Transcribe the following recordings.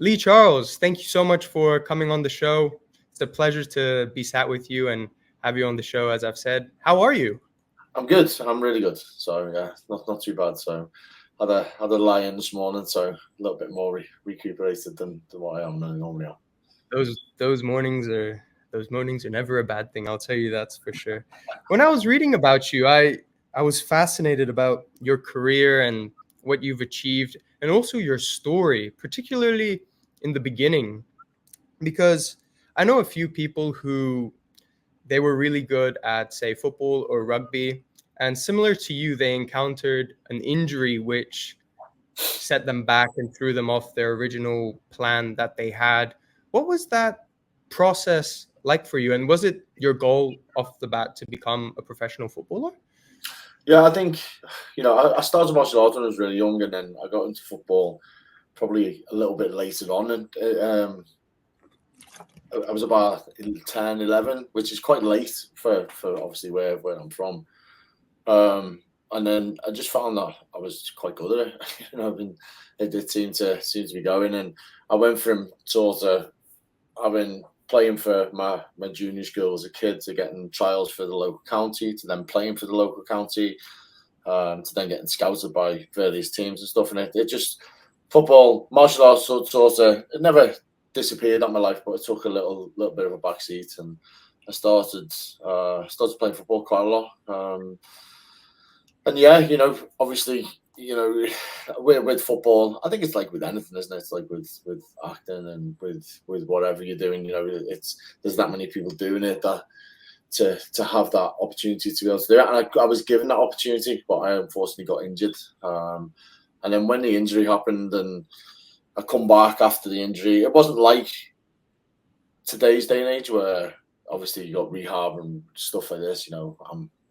Lee Charles, thank you so much for coming on the show. It's a pleasure to be sat with you and have you on the show, as I've said. How are you? I'm good. I'm really good. So yeah, not too bad. So had a lie-in this morning, so a little bit more recuperated than what I am normally. Am. Those mornings are never a bad thing. I'll tell you that's for sure. When I was reading about you, I was fascinated about your career and what you've achieved, and also your story, particularly in the beginning, because I know a few people who they were really good at, say, football or rugby. And similar to you, they encountered an injury which set them back and threw them off their original plan that they had. What was that process like for you? And was it your goal off the bat to become a professional footballer? Yeah, I think I started martial arts when I was really young, and then I got into football probably a little bit later on, and I was about 10, 11, which is quite late for obviously where I'm from. And then I just found that I was quite good at it. It seemed to be going, and I went from sort of having playing for my junior school as a kid to getting trials for the local county, to then playing for the local county, to then getting scouted by various teams and stuff. And it just football, martial arts sort of it never disappeared out of my life, but it took a little bit of a backseat, and I started playing football quite a lot. And yeah, obviously, with football, I think it's like with anything, isn't it? It's like with acting and with whatever you're doing. There's that many people doing it that to have that opportunity to be able to do it. And I was given that opportunity, but I unfortunately got injured. And then when the injury happened, and I come back after the injury, it wasn't like today's day and age where obviously you got rehab and stuff like this.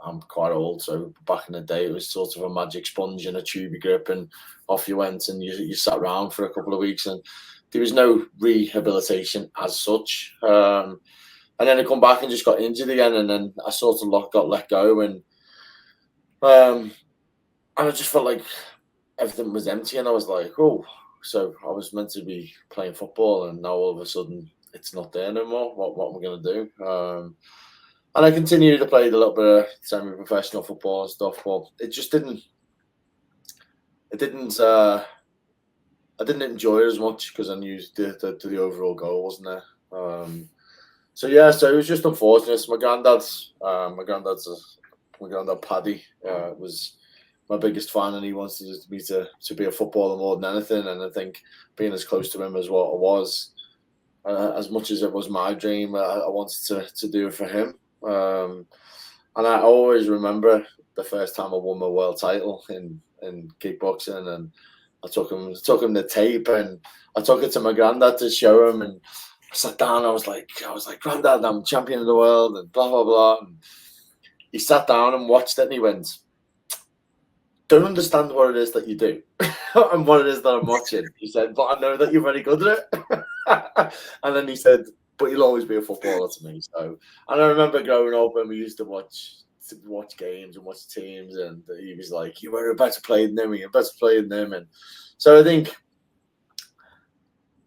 I'm quite old, so back in the day it was sort of a magic sponge and a tubey grip, and off you went, and you sat around for a couple of weeks, and there was no rehabilitation as such. And then I come back and just got injured again, and then I sort of got let go, and I just felt like everything was empty, and I was like, oh, so I was meant to be playing football, and now all of a sudden it's not there no more. What am I going to do? And I continued to play a little bit of semi-professional football and stuff, but it just didn't. It didn't. I didn't enjoy it as much because I knew the overall goal wasn't there. So yeah, so it was just unfortunate. My granddad Paddy was my biggest fan, and he wanted me to be a footballer more than anything. And I think being as close to him as what I was, as much as it was my dream, I wanted to do it for him. And I always remember the first time I won my world title in kickboxing, and I took him the tape, and I took it to my granddad to show him, and I sat down. I was like, Granddad, I'm champion of the world, and blah blah blah. And he sat down and watched it, and he went, "Don't understand what it is that you do, and what it is that I'm watching." He said, "But I know that you're very good at it." And then he said, "But you'll always be a footballer to me." So, and I remember growing up when we used to watch games and watch teams, and he was like, "You were a better player than them. You're a better player than them." And so I think,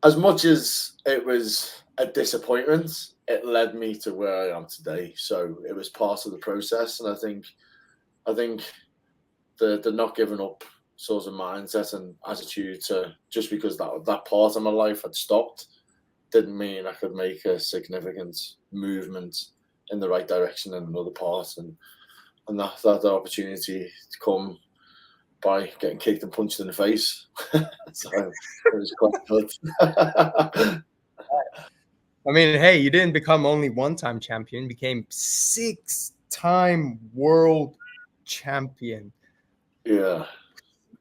as much as it was a disappointment, it led me to where I am today. So it was part of the process, and I think the not giving up sort of mindset and attitude to just because that part of my life had stopped didn't mean I could make a significant movement in the right direction in another part, and that opportunity to come by getting kicked and punched in the face. So it was quite good. I mean, hey, you didn't become only one-time champion, became six-time world champion. Yeah.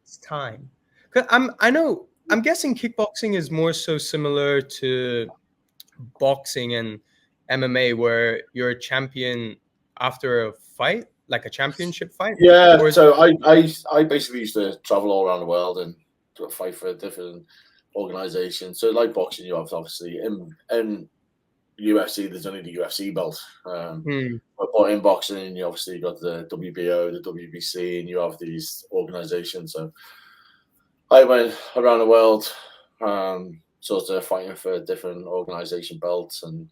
It's time. I'm guessing kickboxing is more so similar to boxing and MMA, where you're a champion after a fight, like a championship fight. Yeah, Or is so I basically used to travel all around the world and fight for different organizations. So like boxing, you have obviously in UFC, there's only the UFC belt. But in boxing, you obviously got the WBO, the WBC, and you have these organizations. So I went around the world sort of fighting for different organisation belts and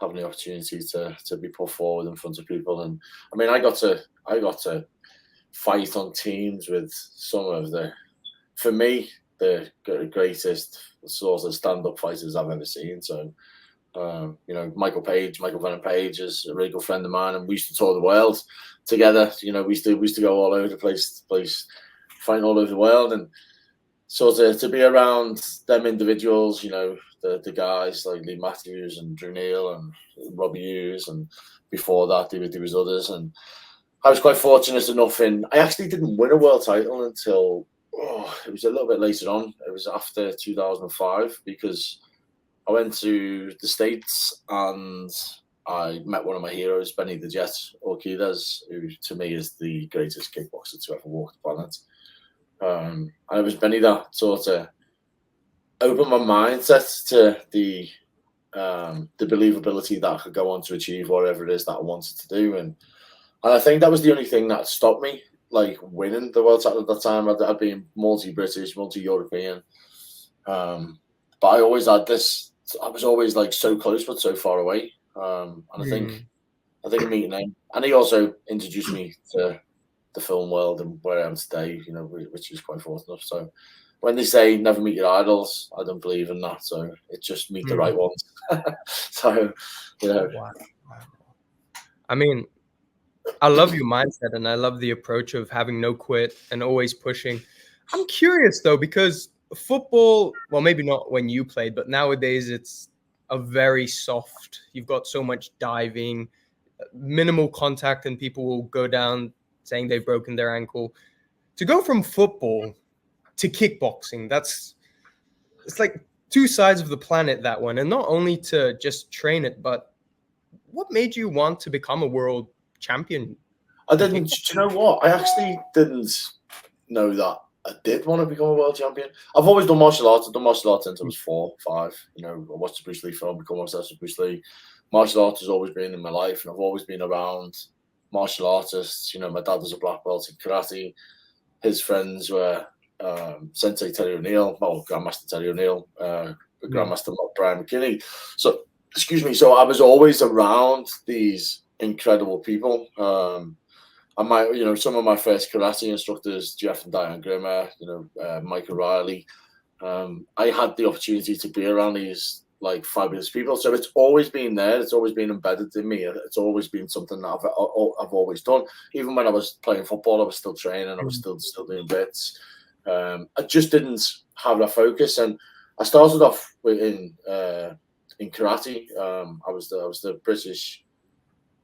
having the opportunity to be put forward in front of people. And I mean, I got to fight on teams with some of for me, the greatest sort of stand-up fighters I've ever seen. So, Michael Venom Page is a really good friend of mine, and we used to tour the world together. We used to go all over the place, fighting all over the world, and sort of to be around them individuals, the guys like Lee Matthews and Drew Neal and Robbie Hughes, and before that there was others, and I was quite fortunate enough I actually didn't win a world title until it was a little bit later on. It was after 2005 because I went to the States and I met one of my heroes, Benny the Jet Urquidez, who to me is the greatest kickboxer to ever walk the planet. And it was Benny that sort of opened my mindset to the believability that I could go on to achieve whatever it is that I wanted to do. And I think that was the only thing that stopped me, like winning the world title at that time. I'd been multi-British, multi-European. But I always had this, I was always like so close, but so far away. And I think meeting him, and he also introduced me to the film world and where I am today, which is quite fortunate. So when they say never meet your idols, I don't believe in that. So it's just meet the right ones. So, Wow. I mean, I love your mindset and I love the approach of having no quit and always pushing. I'm curious though, because football, well, maybe not when you played, but nowadays it's a very soft, you've got so much diving, minimal contact, and people will go down saying they've broken their ankle. To go from football to kickboxing, it's like two sides of the planet, that one. And not only to just train it, but what made you want to become a world champion? I didn't. Do you know what? I actually didn't know that I did want to become a world champion. I've always done martial arts. I've done martial arts since I was 4, 5. I watched the Bruce Lee film, become obsessed with Bruce Lee. Martial arts has always been in my life, and I've always been around martial artists. My dad was a black belt in karate. His friends were Sensei Terry O'Neill, Grandmaster Terry O'Neill, Grandmaster Brian McKinney. So, excuse me. So I was always around these incredible people. Some of my first karate instructors, Jeff and Diane Grimmer, Mike O'Reilly. I had the opportunity to be around these like fabulous people. So it's always been there. It's always been embedded in me. It's always been something that I've always done. Even when I was playing football, I was still training. I was still doing bits. I just didn't have that focus. And I started off in karate. I was the British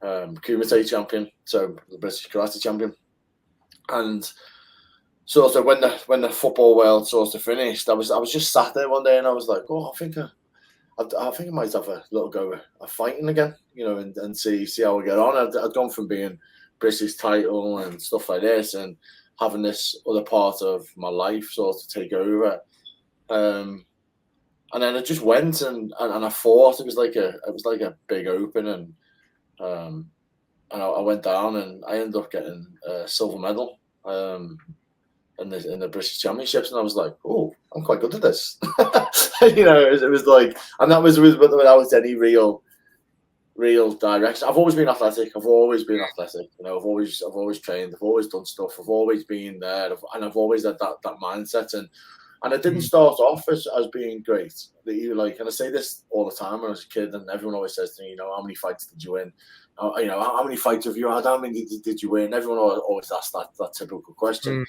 Kumite champion, so the British karate champion. And sort of when the football world sort of finished, I was just sat there one day and I was like, I think I might have a little go of fighting again, and see how we get on. I'd gone from being British title and stuff like this, and having this other part of my life sort of take over. And then I just went and I fought. It was like a big open, and I went down and I ended up getting a silver medal in the British Championships, and I was like, oh, I'm quite good at this. It was like, and that was without any real direction. I've always been athletic. I've always trained. I've always done stuff. I've always been there, and I've always had that mindset. And it didn't start off as being great. And I say this all the time when I was a kid, and everyone always says to me, how many fights did you win? How many fights have you had? How many did you win? Everyone always asks that typical question.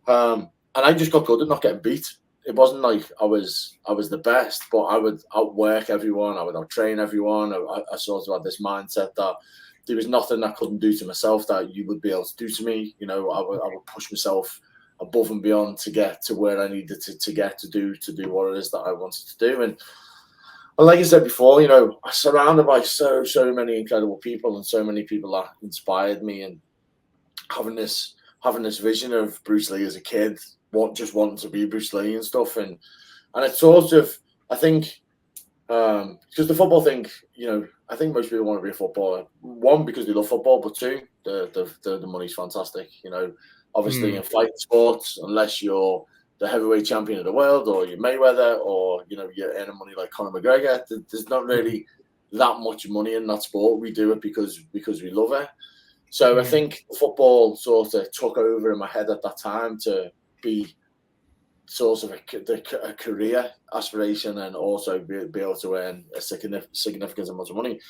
And I just got good at not getting beat. It wasn't like I was the best, but I would outwork everyone. I would outtrain everyone. I sort of had this mindset that there was nothing I couldn't do to myself that you would be able to do to me. I would push myself above and beyond to get to where I needed to get to do what it is that I wanted to do. And like I said before, I'm surrounded by so many incredible people and so many people that inspired me, and having this vision of Bruce Lee as a kid, just wanting to be Bruce Lee and stuff. And it's sort of, I think, because the football thing, I think most people want to be a footballer. One, because they love football, but two, the money's fantastic. Obviously in fight sports, unless you're the heavyweight champion of the world, or you're Mayweather, or you're earning money like Conor McGregor. There's not really that much money in that sport. We do it because we love it. So I think football sort of took over in my head at that time to be sort of a career aspiration, and also be able to earn a significant amount of money.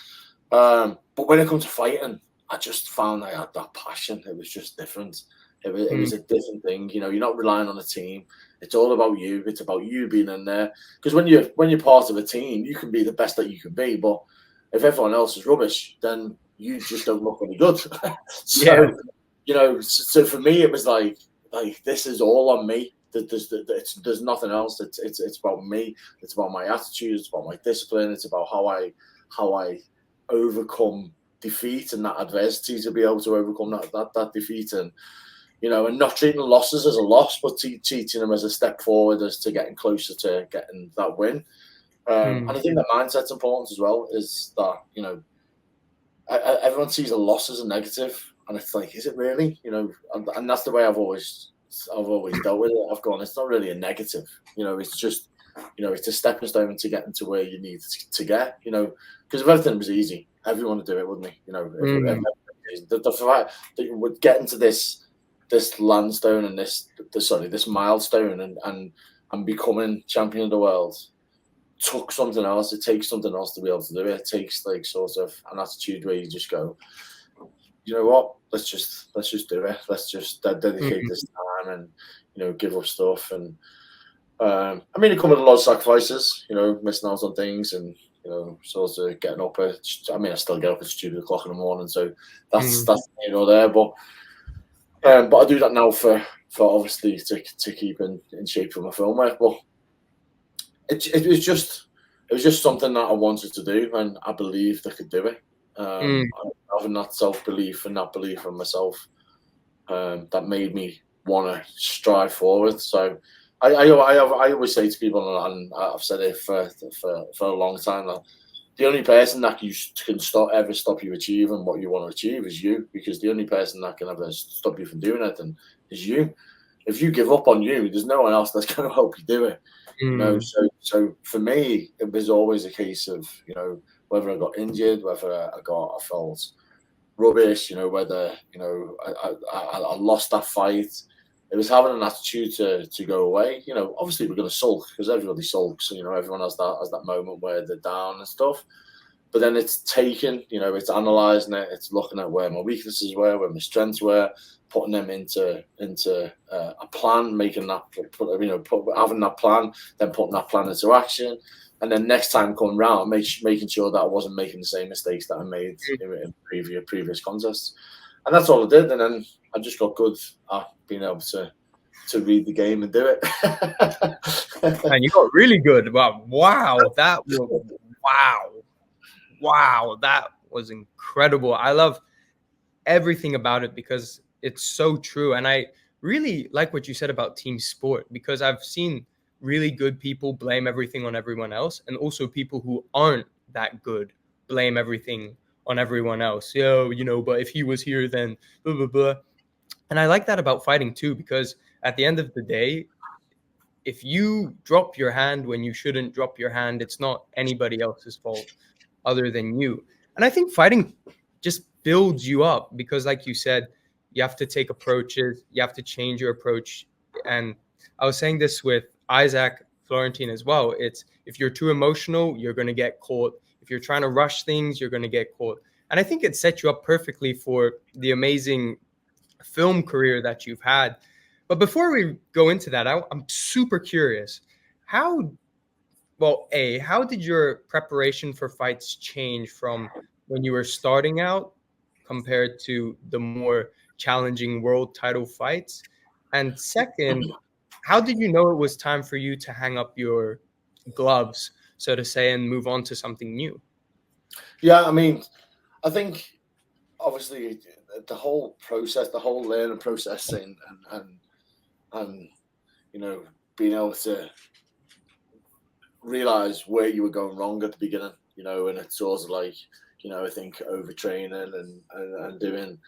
But when it comes to fighting, I just found I had that passion. It was just different. It was a different thing. You're not relying on a team. It's all about you. It's about you being in there. Because when you're part of a team, you can be the best that you can be. But if everyone else is rubbish, then you just don't look any good. So for me, it was like this is all on me. There's nothing else. It's about me. It's about my attitude. It's about my discipline. It's about how I overcome defeat and that adversity, to be able to overcome that defeat, and and not treating losses as a loss, but treating them as a step forward, as to getting closer to getting that win. And I think that mindset's important as well. Is that everyone sees a loss as a negative, and it's like, is it really? And that's the way I've always dealt with it. I've gone, it's not really a negative. It's just it's a stepping stone to getting to where you need to get. Because if everything was easy, everyone would do it, wouldn't they? The fact that you would get into this landstone and this milestone and becoming champion of the world took something else. It takes something else to be able to do it. It takes like sort of an attitude where you just go, you know what? Let's just do it. Let's just dedicate this time and give up stuff. And it come with a lot of sacrifices. Missing out on things, and sort of getting up at. I still get up at stupid o'clock in the morning, so that's there. But I do that now for obviously to keep in shape for my film work. But it was just something that I wanted to do, and I believed I could do it. Having that self-belief and that belief in myself, that made me want to strive forward. So I always say to people, and I've said it for a long time, that the only person that can ever stop you achieving what you want to achieve is you, because the only person that can ever stop you from doing anything is you. If you give up on you, there's no one else that's going to help you do it. So for me, it was always a case of whether I got injured, whether I felt rubbish, whether I lost that fight. It was having an attitude to go away. Obviously we're going to sulk, because everybody sulks. Everyone has that moment where they're down and stuff. But then it's taking, it's analysing it. It's looking at where my weaknesses were, where my strengths were, putting them into a plan, making that, having that plan, then putting that plan into action. And then next time coming round, making sure that I wasn't making the same mistakes that I made in previous contests. And that's all I did. And then I just got good at being able to read the game and do it. And you got really good. Wow, that was incredible. I love everything about it because it's so true. And I really like what you said about team sport, because I've seen really good people blame everything on everyone else, and also people who aren't that good blame everything on everyone else. But if he was here, then blah, blah, blah. And I like that about fighting too, because at the end of the day, if you drop your hand when you shouldn't drop your hand, it's not anybody else's fault other than you. And I think fighting just builds you up, because like you said, you have to take approaches, you have to change your approach. And I was saying this with Isaac Florentine as well. It's, if you're too emotional, you're going to get caught. If you're trying to rush things, you're going to get caught. And I think it set you up perfectly for the amazing film career that you've had. But before we go into that, I'm super curious. How did your preparation for fights change from when you were starting out compared to the more challenging world title fights? And second, how did you know it was time for you to hang up your gloves, so to say, and move on to something new? Yeah, I think obviously the whole process, the whole learning process, and being able to realize where you were going wrong at the beginning, and it's sort of like, I think overtraining and doing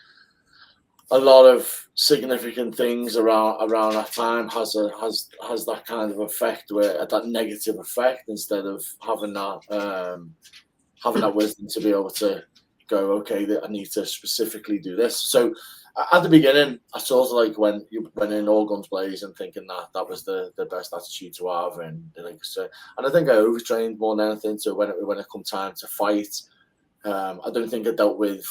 a lot of significant things around that time has that kind of effect, where that negative effect, instead of having that wisdom to be able to go, okay, that I need to specifically do this. So at the beginning, I sort of like went in all guns blazing, thinking that was the best attitude to have, and like so. And I think I overtrained more than anything. So when it come time to fight, I don't think I dealt with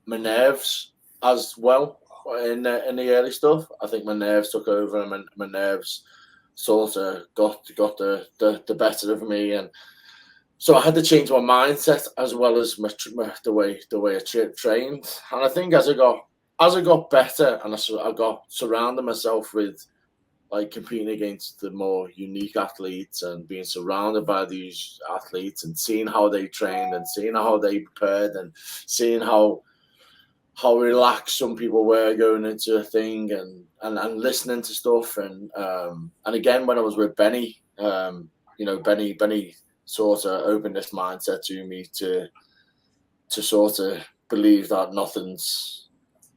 my nerves as well in the early stuff. I think my nerves took over, and my nerves sort of got the better of me, and so I had to change my mindset as well as the way I trained. And I think as I got better, and I got surrounded myself with like competing against the more unique athletes, and being surrounded by these athletes, and seeing how they trained, and seeing how they prepared, and seeing how relaxed some people were going into a thing, and listening to stuff, and again when I was with Benny, Benny sort of opened this mindset to me to sort of believe that nothing's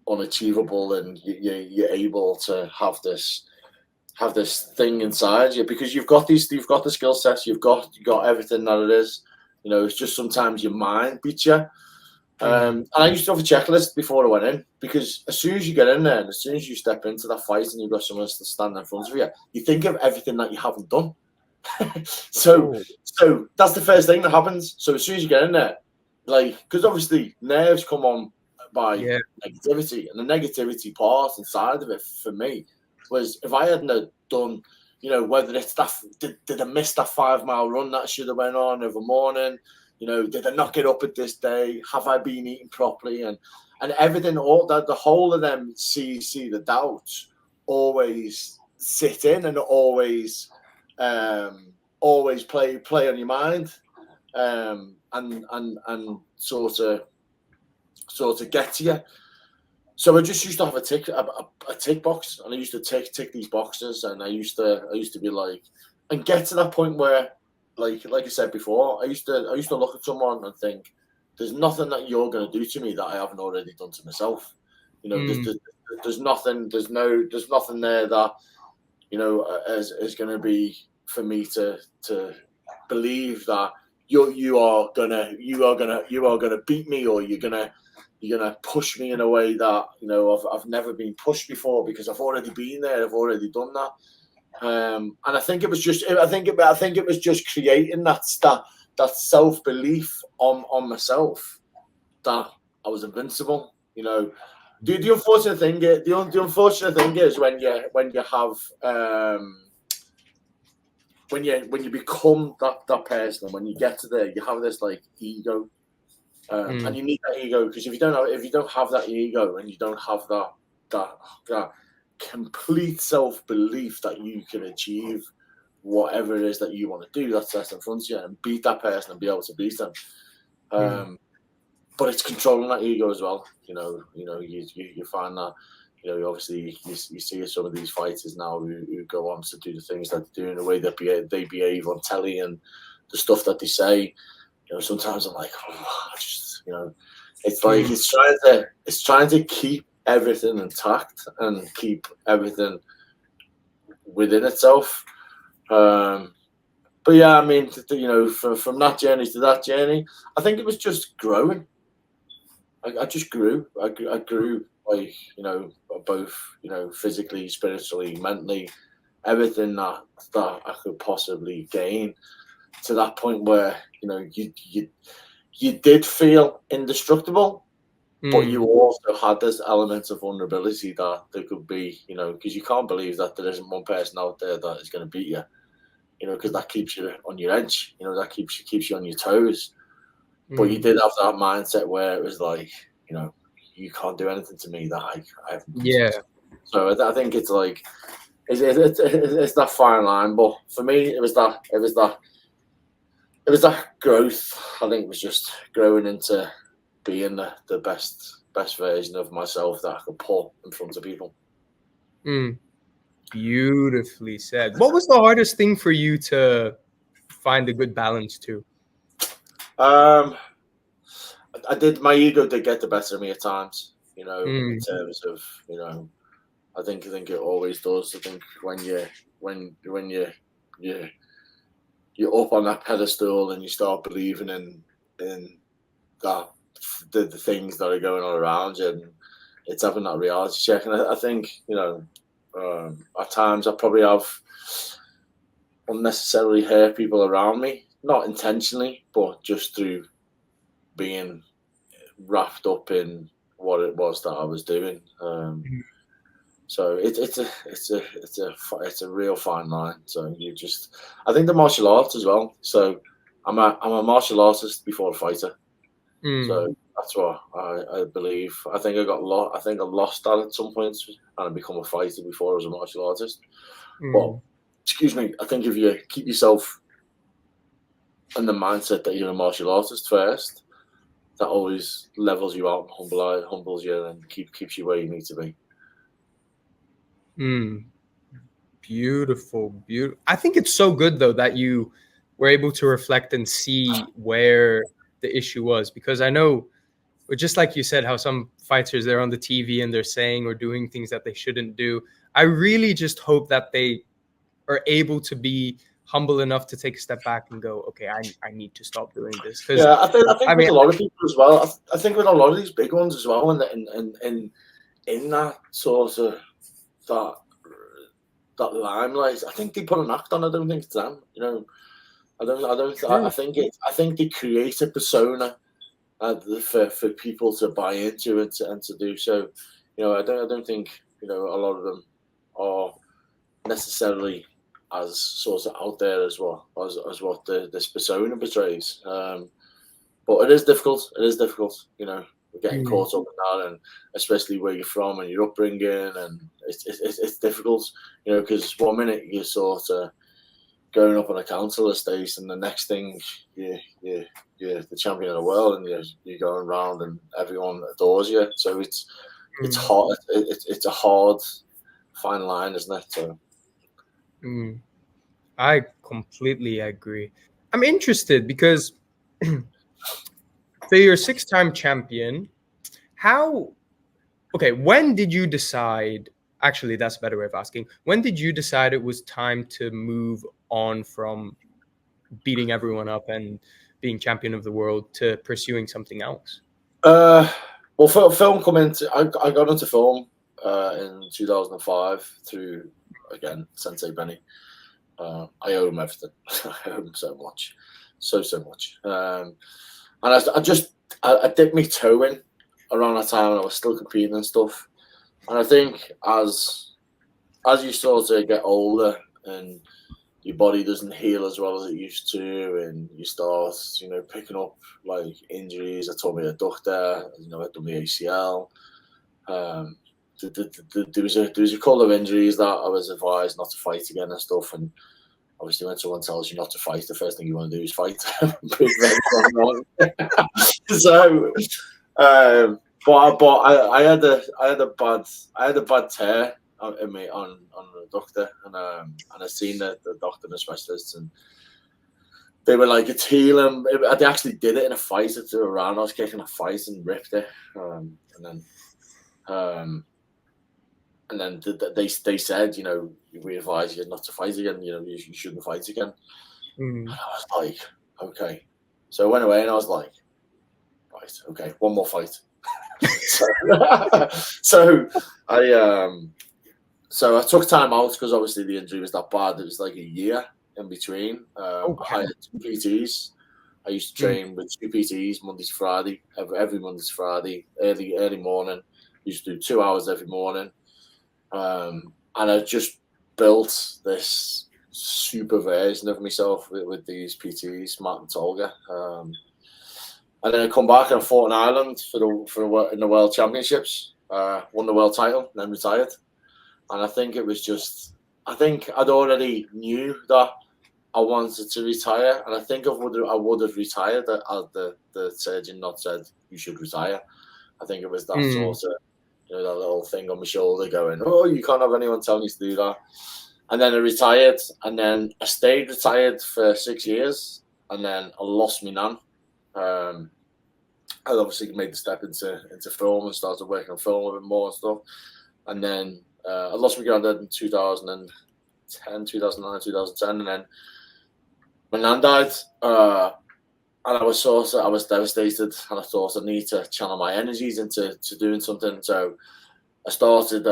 unachievable, and you're able to have this thing inside you, because you've got the skill sets, you've got everything that it is. It's just sometimes your mind beats you. And I used to have a checklist before I went in, because as soon as you get in there, and as soon as you step into that fight, and you've got someone to stand in front of you, you think of everything that you haven't done. So that's the first thing that happens. So as soon as you get in there, like, because obviously nerves come on by negativity, and the negativity part inside of it for me was, if I hadn't done, whether it's that, did I miss that 5-mile run that I should have went on every morning? Did I not get up at this day? Have I been eating properly? And everything, all that, the whole of them see the doubts always sit in, and always play on your mind, and sort of get to you. So I just used to have a tick box, and I used to tick these boxes, and I used to be like, and get to that point where, like I said before, I used to look at someone and think, there's nothing that you're going to do to me that I haven't already done to myself. There's nothing there that is going to be for me to believe that you are gonna beat me, or you're gonna push me in a way that I've never been pushed before, because I've already been there, I've already done that. And I think it was just creating that self-belief on myself, that I was invincible. The unfortunate thing is when you have when you become that person, and when you get to there, you have this like ego, and you need that ego, because if you don't have that ego, and you don't have that complete self-belief that you can achieve whatever it is that you want to do, that's in front of you, and beat that person, and be able to beat them. But it's controlling that ego as well. You find that, obviously you see some of these fighters now who go on to do the things that they do, in the way that they behave on telly, and the stuff that they say. Sometimes I'm like, it's like it's trying to keep everything intact, and keep everything within itself. But yeah, I mean, from that journey to that journey, I think it was just growing. I just grew. I grew, like, both, physically, spiritually, mentally, everything that I could possibly gain, to that point where, you did feel indestructible, but you also had this element of vulnerability that there could be, because you can't believe that there isn't one person out there that is going to beat you, because that keeps you on your edge, that keeps you on your toes. But you did have that mindset where it was like, you can't do anything to me that I haven't done. Yeah. So I think it's like, it's that fine line. But for me, it was that growth. I think it was just growing into being the best version of myself that I could put in front of people. Beautifully said. What was the hardest thing for you to find a good balance to? My ego did get the better of me at times. in terms of, I think it always does. I think when you're up on that pedestal and you start believing in that the things that are going on around you, and it's having that reality check. And I think at times I probably have unnecessarily hurt people around me, not intentionally, but just through being wrapped up in what it was that I was doing. So it's a real fine line. So I think the martial arts as well. So I'm a martial artist before a fighter. So that's what I believe. I think I lost that at some point, and I become a fighter before I was a martial artist. But excuse me, I think if you keep yourself in the mindset that you're a martial artist first, that always levels you out, humbles you, and keeps you where you need to be. Beautiful. I think it's so good though that you were able to reflect and see where the issue was, because I know, just like you said, how some fighters, they're on the TV and they're saying or doing things that they shouldn't do. I really just hope that they are able to be humble enough to take a step back and go, okay, I need to stop doing this. Yeah, I think with a lot of people as well. I think with a lot of these big ones as well, in that sort of that limelight, I think they put an act on. I don't think it's them. I think they create a persona for people to buy into and to do so. I don't think a lot of them are necessarily as sort of out there as what this persona portrays. But it is difficult. Getting caught up in that, and especially where you're from and your upbringing, and it's difficult, because one minute you're sort of going up on a council estate, and the next thing you're the champion of the world, and you're going around and everyone adores you. So it's hard. It's a hard fine line, isn't it? So. I completely agree. I'm interested because so you're a 6-time champion. When did you decide, actually that's a better way of asking, when did you decide it was time to move on from beating everyone up and being champion of the world to pursuing something else? Well, film I got into film in 2005 through, again, Sensei Benny. I owe him everything. I owe him so much. So much. And I dipped my toe in around that time, and I was still competing and stuff. And I think as you sort of get older and your body doesn't heal as well as it used to, and you start, picking up like injuries. I tore my adductor, I done my ACL. There was a couple of injuries that I was advised not to fight again and stuff. And obviously, when someone tells you not to fight, the first thing you want to do is fight. So, but I had a bad tear in me on the doctor, and I seen the doctor and the specialists, and they were like, it's healing. They actually did it in a fight at the round. I was kicking a fight and ripped it, and then they said, we advise you not to fight again. You shouldn't fight again. And I was like, okay. So I went away and I was like, right, okay, one more fight. so I took time out because obviously the injury was that bad. It was like a year in between. I hired 2 PTs. I used to train with 2 PTs Monday to Friday, every Monday to Friday, early morning. I used to do 2 hours every morning. And I just built this super version of myself with these PTs, Matt and Tolga. And then I come back and I fought in Ireland in the World Championships, won the world title, and then retired. And I think it was I think I'd already knew that I wanted to retire, and I think I would have retired had the surgeon not said you should retire. I think it was that sort of, that little thing on my shoulder going, oh, you can't have anyone telling you to do that. And then I retired, and then I stayed retired for 6 years, and then I lost my nan. I obviously made the step into film and started working on film a bit more and stuff. And then I lost my granddad in 2009, 2010, and then my nan died. And I was devastated, and I thought I need to channel my energies into doing something. So I started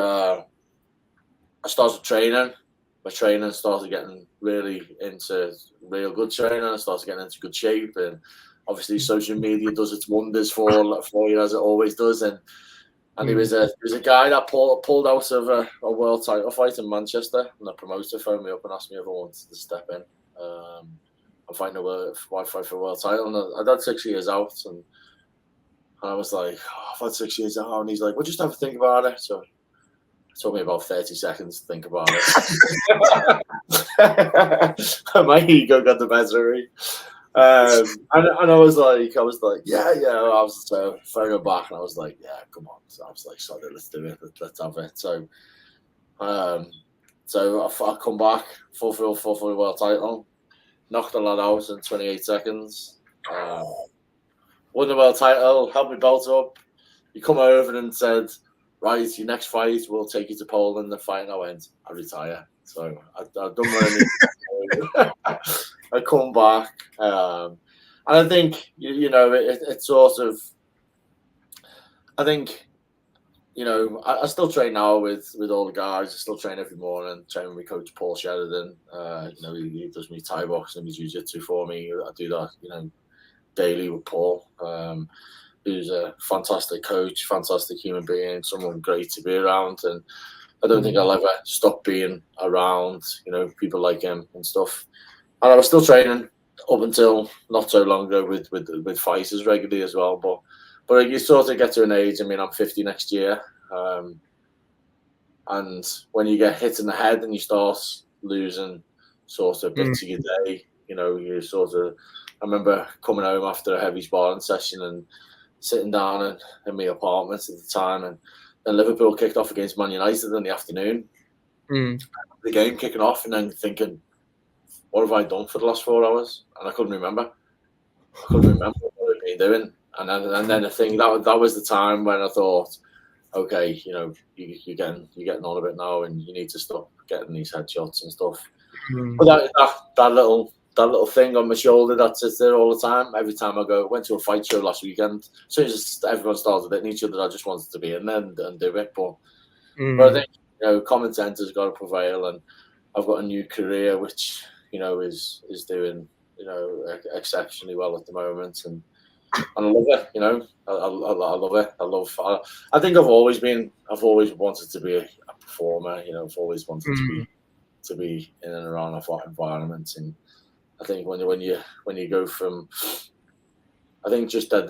training. My training started getting really into real good training. I started getting into good shape, and obviously social media does its wonders for you, as it always does. And he was a guy that pulled out of a world title fight in Manchester, and the promoter phoned me up and asked me if I wanted to step in. I'm fighting fight for a world title, and I'd had 6 years out, and I was like, I've had 6 years out, and he's like, well, just have to think about it. So it took me about 30 seconds to think about it. My ego got the better of me. And I was like, yeah. I was throwing it back, and I was like, yeah, come on. So I was like, sorry, let's do it. Let's have it. So I come back, fulfill the world title, knocked the lad out in 28 seconds, won the world title, held my belt up. He come over and said, right, your next fight, we'll take you to Poland and fight. And I went, I retire. So I've done what I need to do. I come back. And I think, it's sort of, I think, I still train now with all the guys. I still train every morning, train with my coach, Paul Sheridan. He does me Thai boxing, his jiu-jitsu for me. I do that, daily with Paul, who's a fantastic coach, fantastic human being, someone great to be around. And I don't think I'll ever stop being around, people like him and stuff. And I was still training up until not so long ago with fighters regularly as well. But you sort of get to an age, I'm 50 next year. And when you get hit in the head and you start losing sort of bits of your day, you sort of, I remember coming home after a heavy sparring session and sitting down in my apartment at the time, and then Liverpool kicked off against Man United in the afternoon. The game kicking off, and then thinking, what have I done for the last 4 hours? And I couldn't remember. What I'd been doing. And then I think that was the time when I thought, okay, you're getting on a bit now, and you need to stop getting these headshots and stuff. But that little thing on my shoulder that sits there all the time. Every time I went to a fight show last weekend, as soon as everyone started hitting each other, I just wanted to be in there and do it. But I think common sense has got to prevail, and I've got a new career which is doing exceptionally well at the moment, and I love it. I love it. I think I've always wanted to be a performer. I've always wanted to be in and around a environment, and I think when you go from, I think just that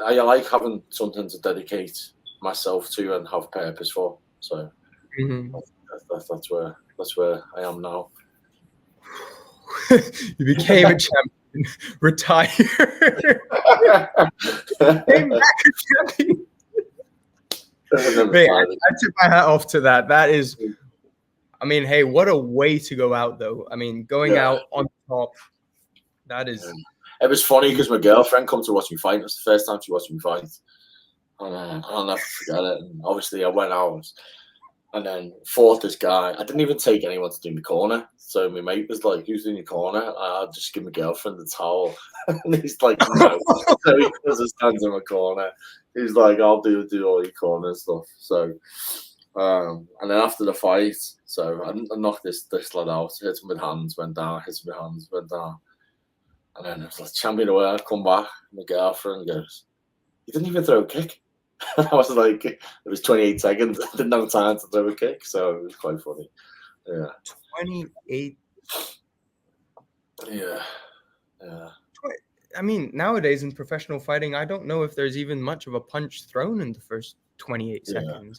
I like having something to dedicate myself to and have purpose for. So that's where I am now. You became a champion, retired, came back a champion. Wait, I took my hat off to that. That is, hey, what a way to go out, though. Going out on top, that is. It was funny because my girlfriend come to watch me fight. It was the first time she watched me fight, and I'll never forget it. And obviously, I went out and then fought this guy. I didn't even take anyone to do my corner. So my mate was like, "Who's in your corner?" I'll just give my girlfriend the towel, and he's like, "No." So he just stands in my corner. He's like, "I'll do all your corner stuff." So, and then after the fight, so I knocked this lad out, hit him with hands, went down, hit him with hands, went down. And then it was like, champion away, I come back, my girlfriend goes, "You didn't even throw a kick." I was like, it was 28 seconds. I didn't have time to throw a kick, so it was quite funny. Yeah. 28. Yeah. Nowadays in professional fighting, I don't know if there's even much of a punch thrown in the first 28 seconds.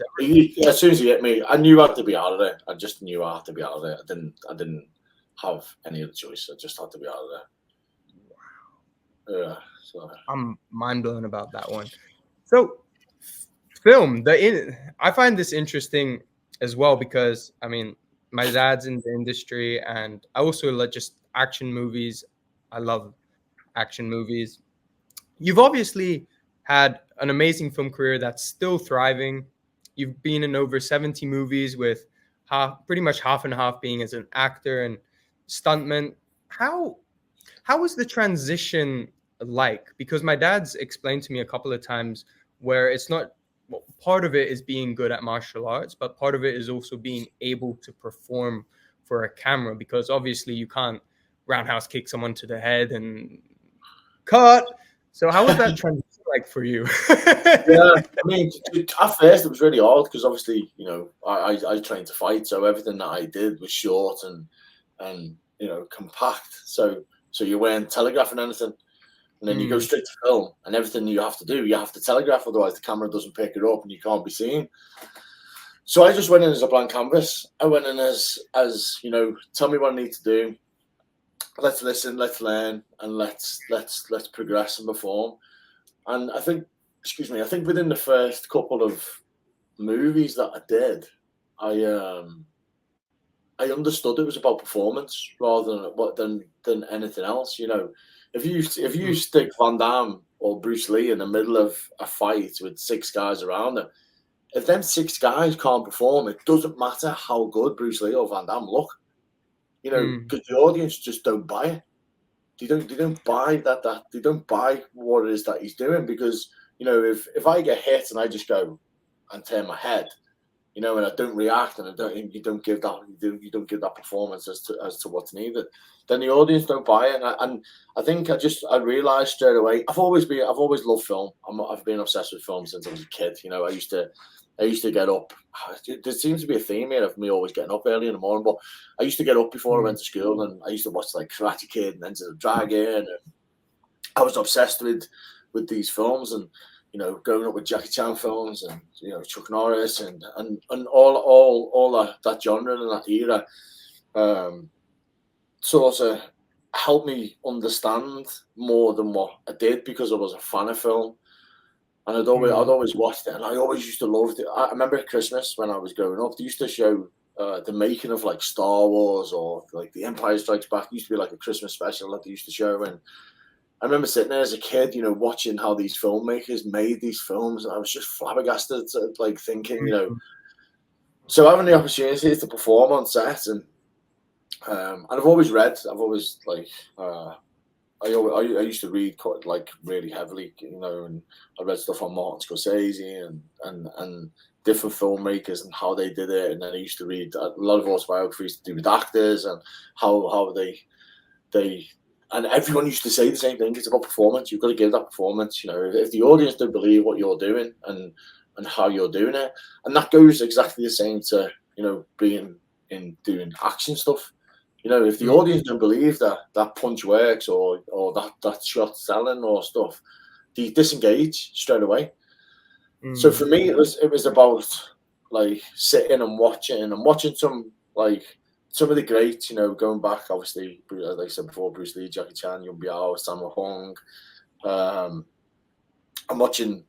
As soon as he hit me, I knew I had to be out of there. I just knew I had to be out of there. I didn't have any other choice. I just had to be out of there. Wow. Yeah. So I'm mind blown about that one. So, film. I find this interesting as well because my dad's in the industry, and I also like just action movies. I love action movies. You've obviously had an amazing film career that's still thriving. You've been in over 70 movies with pretty much half and half being as an actor and stuntman. How was the transition like? Because my dad's explained to me a couple of times where it's not, well, part of it is being good at martial arts, but part of it is also being able to perform for a camera, because obviously you can't roundhouse kick someone to the head and cut. So how was that transition like for you? Yeah, I mean, at first it was really hard because obviously, you know, I trained to fight, so everything that I did was short and you know, compact. So you weren't telegraphing anything, and then you go straight to film, and everything you have to do, you have to telegraph, otherwise the camera doesn't pick it up and you can't be seen. So I just went in as a blank canvas. I went in as you know, tell me what I need to do. Let's listen, let's learn, and let's progress and perform. And I think, I think within the first couple of movies that I did, I understood it was about performance rather than anything else. You know, if you stick Van Damme or Bruce Lee in the middle of a fight with 6 guys around them, if them 6 guys can't perform, it doesn't matter how good Bruce Lee or Van Damme look. You know, because the audience just don't buy it. They don't buy that they don't buy what it is that he's doing, because, you know, if I get hit and I just go and turn my head, you know, and I don't react, and you don't give that performance as to what's needed, then the audience don't buy it. And I think I realized straight away. I've always loved film. I've been obsessed with film since I was a kid. You know, I used to get up. There seems to be a theme here of me always getting up early in the morning, but I used to get up before I went to school, and I used to watch like Karate Kid and Enter the Dragon, and I was obsessed with these films. And, you know, growing up with Jackie Chan films, and, you know, Chuck Norris and all that genre and that era, sort of helped me understand more than what I did, because I was a fan of film. And I'd always watched it, and I always used to love it. I remember at Christmas when I was growing up, they used to show the making of like Star Wars or like The Empire Strikes Back. It used to be like a Christmas special that they used to show. And I remember sitting there as a kid, you know, watching how these filmmakers made these films, and I was just flabbergasted, like thinking, you know, so having the opportunity to perform on set, and I've always read. I've always like. I used to read quite, like, really heavily, you know, and I read stuff on Martin Scorsese and different filmmakers and how they did it. And then I used to read a lot of autobiographies to do with actors and how they and everyone used to say the same thing. It's about performance. You've got to give that performance. You know, if the audience don't believe what you're doing and how you're doing it, and that goes exactly the same to, you know, being in doing action stuff. You know, if the audience don't believe that punch works or that shot selling or stuff, they disengage straight away. So for me, it was about like sitting and watching some of the greats. You know, going back, obviously, like I said before, Bruce Lee, Jackie Chan, Yun Biao, Sammo Hung. I'm watching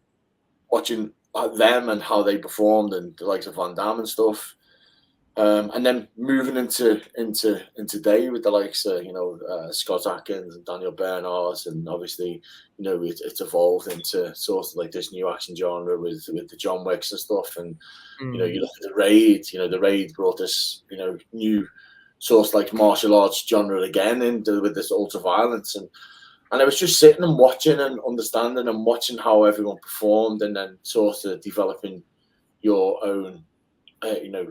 them and how they performed, and the likes of Van Damme and stuff. And then moving into day with the likes of, you know, Scott Adkins and Daniel Bernhardt, and obviously, you know, it's evolved into sort of like this new action genre with the John Wicks and stuff. And you know, you look at the Raid. You know, the Raid brought this, you know, new sort of like martial arts genre again with this ultra violence, and I was just sitting and watching and understanding and watching how everyone performed, and then sort of developing your own. You know,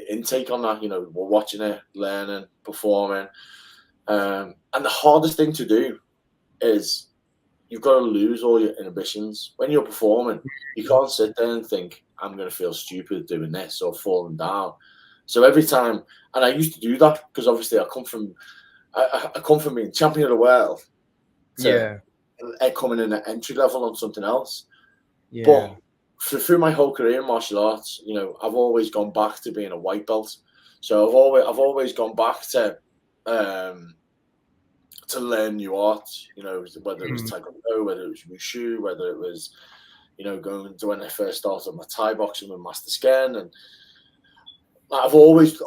intake on that. You know, we're watching it, learning, performing, and the hardest thing to do is you've got to lose all your inhibitions when you're performing. You can't sit there and think, I'm going to feel stupid doing this or falling down. So every time, and I used to do that because obviously I come from being champion of the world to coming in at entry level on something else. But through my whole career in martial arts, you know, I've always gone back to being a white belt. So I've always gone back to learn new arts. You know, whether it was Taekwondo, whether it was Wushu, whether it was, you know, going to when I first started my Thai boxing with Master Sken, and I've always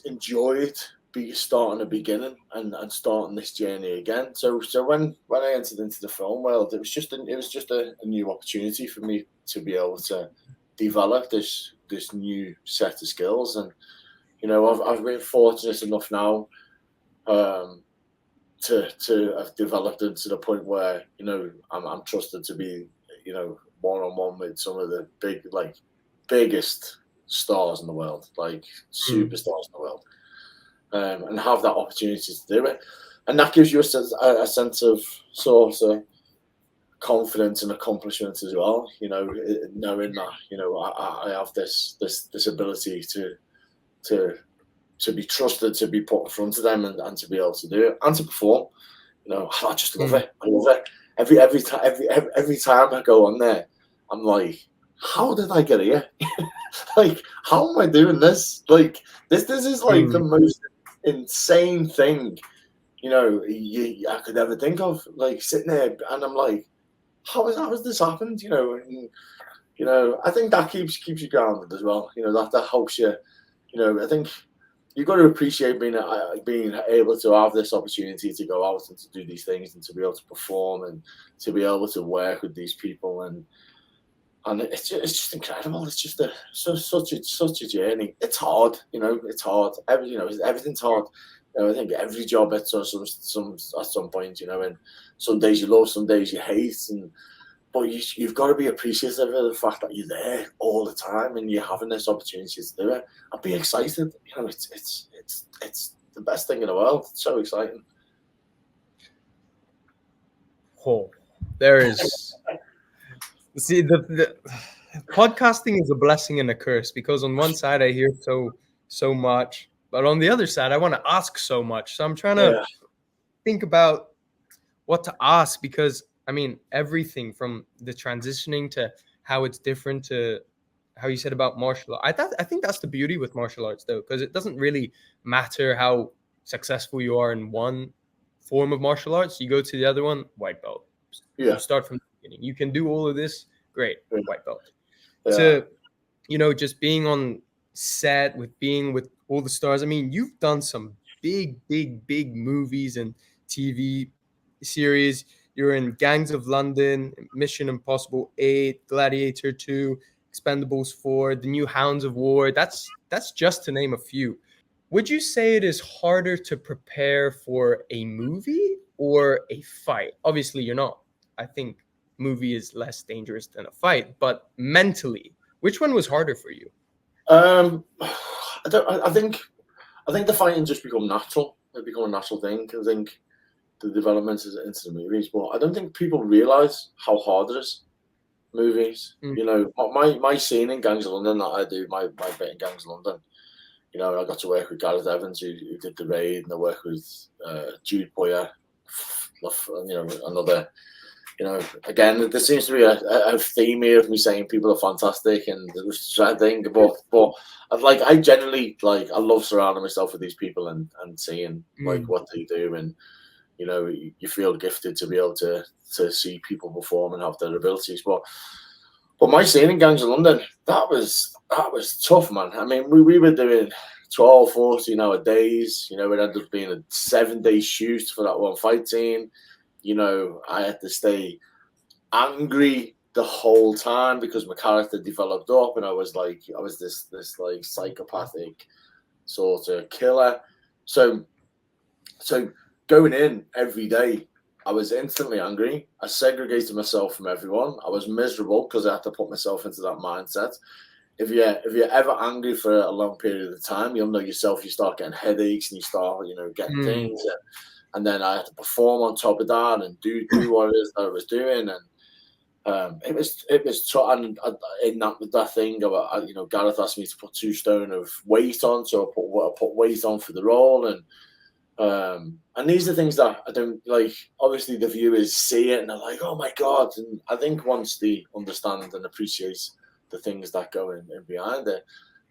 enjoyed be starting the beginning and starting this journey again. So when I entered into the film world, it was just a new opportunity for me to be able to develop this new set of skills. And I've been fortunate enough now to have developed it to the point where I'm trusted to be one-on-one with some of the biggest stars in the world, like superstars in the world, and have that opportunity to do it. And that gives you a sense of sort of confidence and accomplishment as well, knowing that I have this ability to be trusted, to be put in front of them, and to be able to do it and to perform. I just love it. I love it. Every time I go on there, I'm like, how did I get here? Like, how am I doing this? Like, this is like the most insane thing, I could ever think of. Like, sitting there, and I'm like, how has this happened? I think that keeps you grounded as well. That helps you. I think you've got to appreciate being able to have this opportunity to go out and to do these things and to be able to perform and to be able to work with these people, and it's just incredible. It's just such a journey. It's hard, It's hard. Everything's hard. I think every job at some point, and some days you love, some days you hate, but you've got to be appreciative of the fact that you're there all the time and you're having this opportunity to do it and be excited. It's the best thing in the world. It's so exciting. Oh, there is. See, the podcasting is a blessing and a curse, because on one side I hear so much, but on the other side I want to ask so much. So I'm trying to think about what to ask, because I mean, everything from the transitioning to how it's different to how you said about martial art. I think that's the beauty with martial arts, though, because it doesn't really matter how successful you are in one form of martial arts. You go to the other one, white belt. You start from the beginning. You can do all of this, great, white belt. To, just being on set with all the stars. I mean, you've done some big movies and TV series. You're in Gangs of London, Mission Impossible 8, Gladiator 2, Expendables 4, the new Hounds of War. That's just to name a few. Would you say it is harder to prepare for a movie or a fight? Obviously, you're not. I think movie is less dangerous than a fight, but mentally, which one was harder for you? I think the fighting just become natural. It become a natural thing. I think the development into the movies, but I don't think people realize how hard it is. Movies, my scene in Gangs of London that I do, my bit in Gangs of London, I got to work with Gareth Evans who did the raid, and I worked with Jude Boyer, another. Again, there seems to be a theme here of me saying people are fantastic, and it was a thing. But I generally I love surrounding myself with these people and seeing what they do, and you feel gifted to be able to see people perform and have their abilities. But my scene in Gangs of London, that was tough, man. I mean, we were doing 12, 14-hour days. It ended up being a 7-day shoot for that one fight scene. I had to stay angry the whole time because my character developed up, and I was this psychopathic sort of killer. So going in every day, I was instantly angry. I segregated myself from everyone. I was miserable because I had to put myself into that mindset. If you're ever angry for a long period of time, you'll know yourself. You start getting headaches and you start getting things. And then I had to perform on top of that and do what it is that I was doing. And it was and in that thing, Gareth asked me to put 2 stone of weight on, so I put weight on for the role, and these are things that I don't like. Obviously, the viewers see it and they're like, "Oh my god!" And I think once they understand and appreciate the things that go in behind it,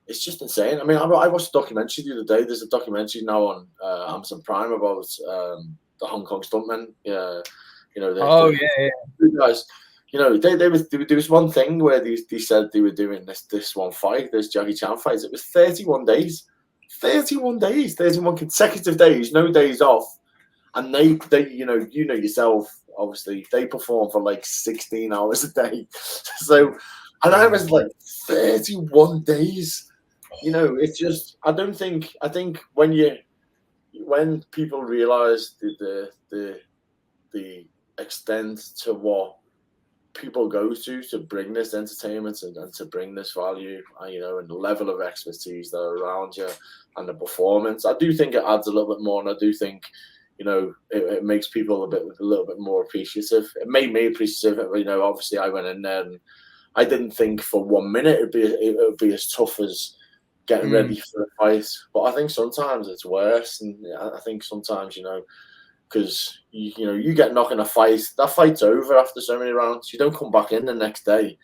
it's just insane. I mean, I watched a documentary the other day. There's a documentary now on Amazon Prime about the Hong Kong stuntmen. Yeah, the guys. There was one thing where they said they were doing this one fight, this Jackie Chan fight. It was 31 days 31 days, 31 consecutive days, no days off. And they yourself, obviously, they perform for like 16 hours a day. So, and I was like 31 days. It's just, I think when people realize the extent to what people go to bring this entertainment and to bring this value, and the level of expertise that are around you and the performance, I do think it adds a little bit more. And I do think, it makes people a little bit more appreciative. It made me appreciative. Obviously I went in there and I didn't think for 1 minute it would be as tough as getting ready for a fight. But I think sometimes it's worse. And I think sometimes, because you get knocked in a fight, that fight's over after so many rounds. You don't come back in the next day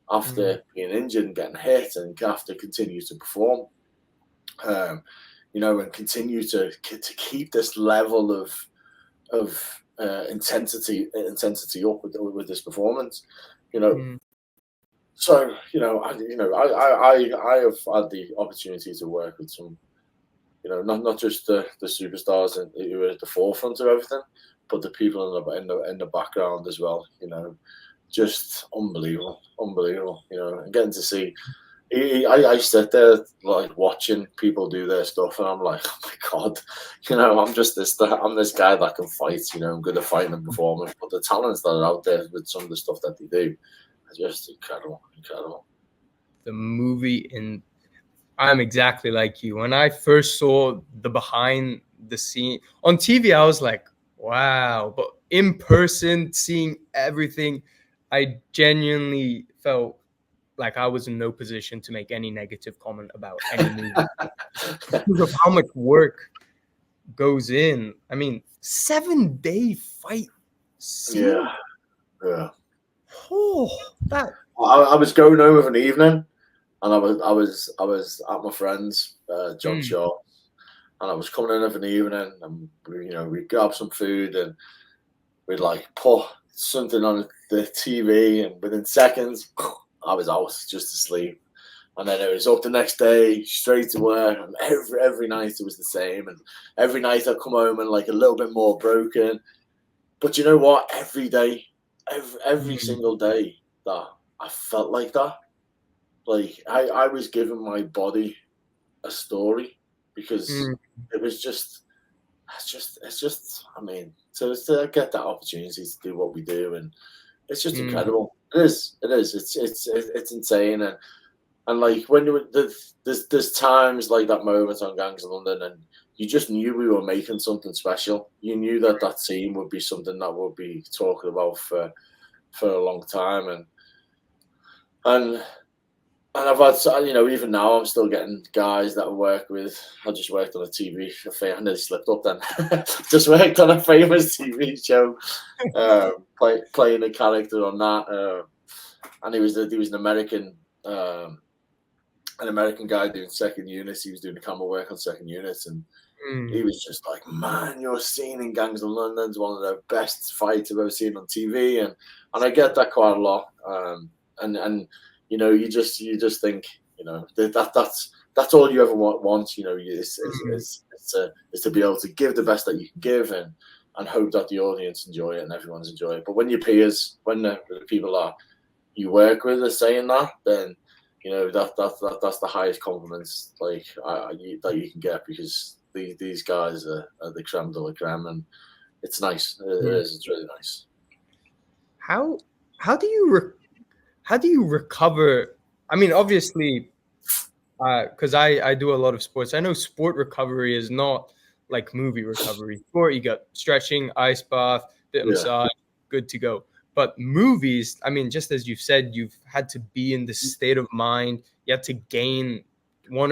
after being injured and getting hit, and have to continue to perform, and continue to keep this level of intensity up with this performance. So I have had the opportunity to work with some, not just the superstars who are at the forefront of everything, but the people in the background as well. Just unbelievable. And getting to see. I sit there like watching people do their stuff, and I'm like, oh my god, I'm this guy that can fight. I'm good at fighting and performing, but the talents that are out there with some of the stuff that they do are just incredible. The movie I'm exactly like you. When I first saw the behind the scene on TV, I was like, wow. But in person, seeing everything, I genuinely felt like I was in no position to make any negative comment about any movie because of how much work goes in. I mean, 7-day fight scene. Yeah. Oh, that. I was going home of an evening, and I was at my friend's John Shaw, and I was coming in of an evening, and we grabbed some food, and we'd like put something on the TV, and within seconds I was out just asleep. And then it was up the next day, straight to work. And every night it was the same. And every night I'd come home and like a little bit more broken. But you know what? Every day, every single day that I felt like that, like I was giving my body a story, because it was just, it's just, I mean, to get that opportunity to do what we do, and it's just incredible. It is. It's insane. And like when there's times like that moment on Gangs of London, and you just knew we were making something special. You knew that team would be something that we'll be talking about for a long time. And I've had, even now I'm still getting guys that I work with. I just worked on a TV show. I nearly slipped up then. Just worked on a famous TV show, playing a character on that. And he was an American. An American guy doing second units. He was doing the camera work on second units, and he was just like, "Man, your scene in Gangs of London is one of the best fights I've ever seen on TV." And I get that quite a lot. And you just think, that's all you ever want. Is to be able to give the best that you can give, and hope that the audience enjoy it and everyone's enjoy it. But when your peers, when the people that you work with are saying that, then that's the highest compliments that you can get, because these guys are the creme de la creme, and it's nice. It is. It's really nice. How do you recover? I mean, obviously, because I do a lot of sports. I know sport recovery is not like movie recovery. Sport, you got stretching, ice bath, bit massage, good to go. But movies, I mean, just as you've said, you've had to be in this state of mind. You had to gain 1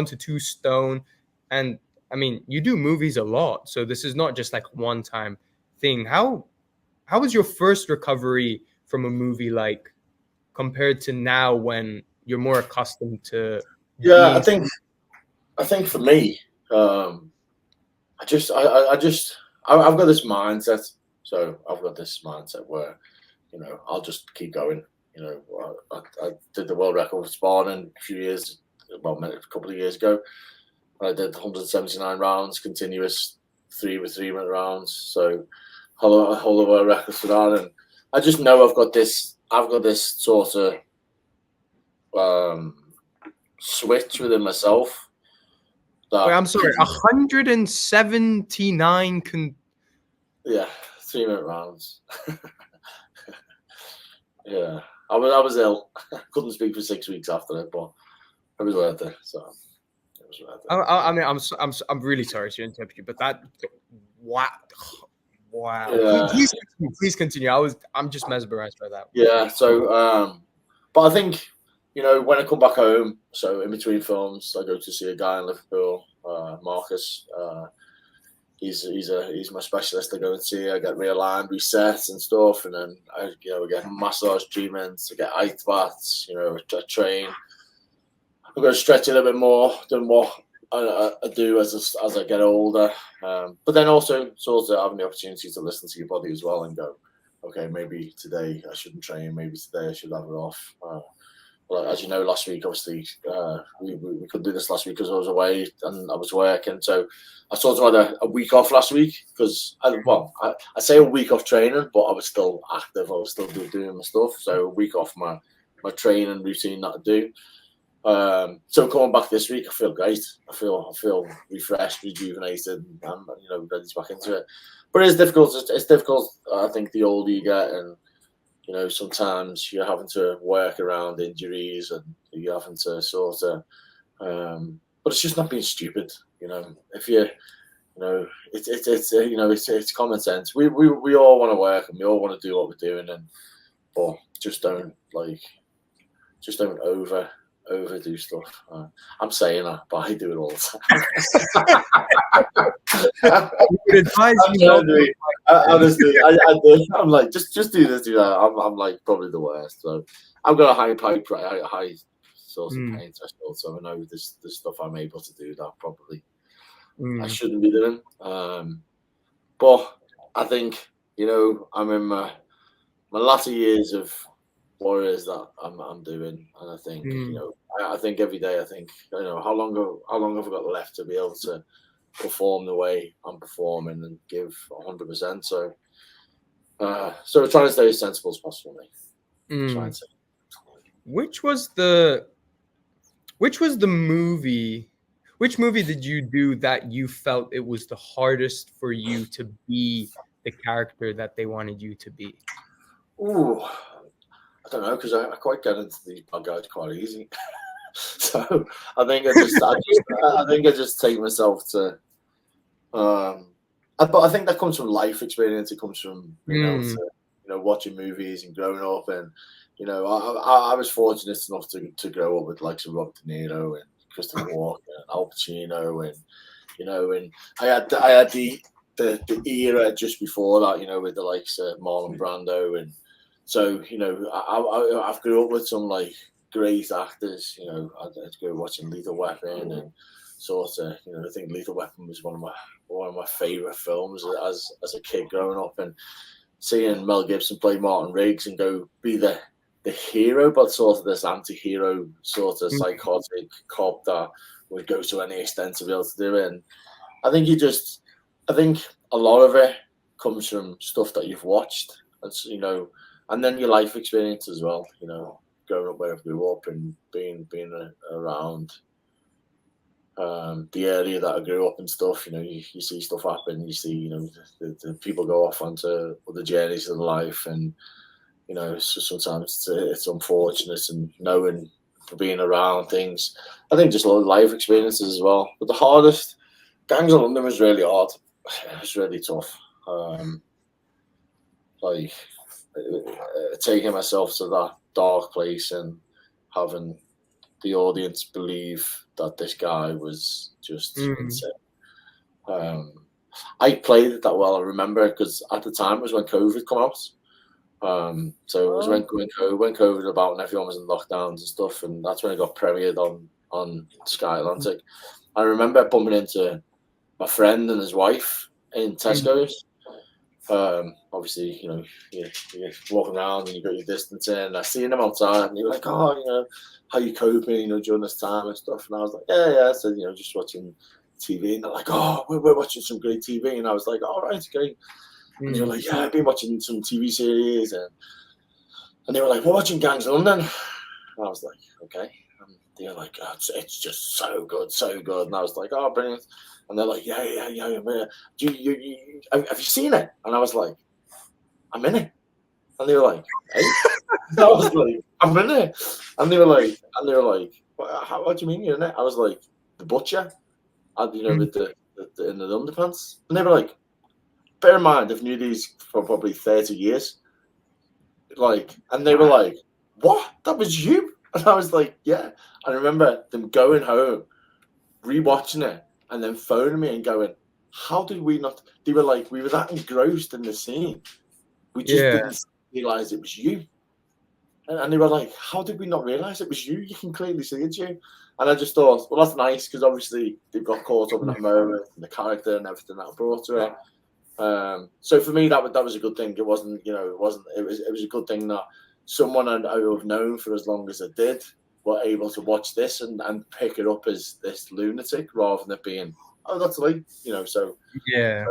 to 2 stone. And I mean, you do movies a lot. So this is not just like one time thing. How was your first recovery from a movie like compared to now when you're more accustomed to I think for me, I've got this mindset. So I've got this mindset where, I'll just keep going. I did the world record for sparring a couple of years ago, I did 179 rounds, continuous 3-3-minute rounds. So a whole lot of records for that. And I just know I've got this sort of switch within myself. Wait, I'm sorry, 179 yeah, 3-minute rounds. Yeah, I was ill. Couldn't speak for 6 weeks after it, but it was worth it. So it was worth it. I mean, I'm really sorry to interrupt you, but that wow. Yeah. Please continue. I'm just mesmerized by that. Yeah. So, but I think, you know, when I come back home, so in between films, I go to see a guy in Liverpool, Marcus. He's my specialist. I go and see. I get realigned, reset, and stuff, and then we get massage treatments. I get ice baths. I train. I'm going to stretch a little bit more than what I do as I get older. But then also sort of having the opportunity to listen to your body as well and go, okay, maybe today I shouldn't train. Maybe today I should have it off. Well, as you know, last week, obviously, we couldn't do this last week because I was away and I was working. So I sort of had a week off last week because, I say a week off training, but I was still active. I was still doing my stuff. So a week off my training routine that I do. So coming back this week, I feel great. I feel refreshed, rejuvenated, and ready back into it. But it's difficult. It's difficult. I think the older you get, and sometimes you're having to work around injuries, and you're having to sort of. But it's just not being stupid. If you, it's common sense. We all want to work and we all want to do what we're doing, but just don't overdo stuff. I'm saying that, but I do it all the time. Honestly, I do. I'm like, just do this, do that. I'm like probably the worst. So I've got a high source of pain threshold, so I know this stuff I'm able to do that probably I shouldn't be doing. But I think I'm in my latter years of warriors that I'm doing, and I think I think every day I think how long have I got left to be able to perform the way I'm performing and give 100%. So we're trying to stay as sensible as possible, mate. Which was the movie? Which movie did you do that you felt it was the hardest for you to be the character that they wanted you to be? Ooh, I don't know, because I quite get into these bad guys quite easy. So I think I just take myself to. But I think that comes from life experience. It comes from watching movies and growing up, and I was fortunate enough to grow up with likes of Robert De Niro and Christopher Walken and Al Pacino, and I had the era just before that, with the likes of Marlon Brando, and so I've grew up with some like great actors. I grew up watching Lethal Weapon, and sort of I think Lethal Weapon was one of my favorite films as a kid growing up, and seeing Mel Gibson play Martin Riggs and go be the hero, but sort of this anti-hero sort of psychotic cop that would go to any extent to be able to do it. And I think a lot of it comes from stuff that you've watched, and then your life experience as well. Growing up where I grew up and being around the area that I grew up and stuff. You see stuff happen. You see the people go off onto other journeys of life, and so sometimes it's unfortunate, and knowing for being around things. I think just a lot of life experiences as well. But the hardest, Gangs of London was really hard. It was really tough. Taking myself to that dark place and having the audience believe that this guy was just insane. I played it that well. I remember because at the time it was when COVID came out. So it was when COVID was about and everyone was in lockdowns and stuff, and that's when it got premiered on Sky Atlantic. I remember bumping into my friend and his wife in Tesco's, Obviously, you're walking around and you got your distance in. And I seen them outside, and you're like, oh, how you coping, during this time and stuff. And I was like, yeah. So, just watching TV. And they're like, oh, we're watching some great TV. And I was like, all right, okay. And they were like, yeah, I've been watching some TV series. And they were like, we're watching Gangs of London. And I was like, okay. And they were like, oh, it's just so good, so good. And I was like, oh, brilliant. And they're like, yeah. Have you seen it? And I was like, I'm in it. And they were like, hey. And I was like, I'm in it. And they were like, what do you mean you're in it? I was like, the butcher, with the in the underpants. And they were like, bear in mind, I've knew these for probably 30 years. And they were like, what? That was you? And I was like, yeah. I remember them going home, rewatching it, and then phoning me and going, how did we not? They were like, we were that engrossed in the scene. We just didn't realize it was you. And they were like, how did we not realize it was you? You can clearly see it's you. And I just thought, well, that's nice, because obviously they've got caught up in that moment and the character and everything that I brought to it. So for me, that was a good thing. It was a good thing that someone I have known for as long as I did were able to watch this and pick it up as this lunatic rather than it being, oh, that's Lee, so yeah.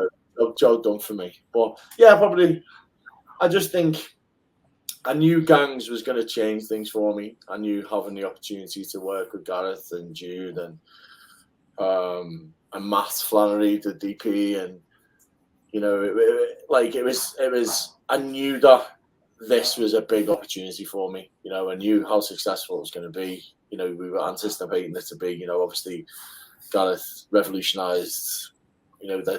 Job done for me. But yeah, probably, I just think I knew Gangs was going to change things for me. I knew having the opportunity to work with Gareth and Jude and Matt Flannery, the DP, and it was. I knew that this was a big opportunity for me. I knew how successful it was going to be. We were anticipating it to be. Obviously, Gareth revolutionised,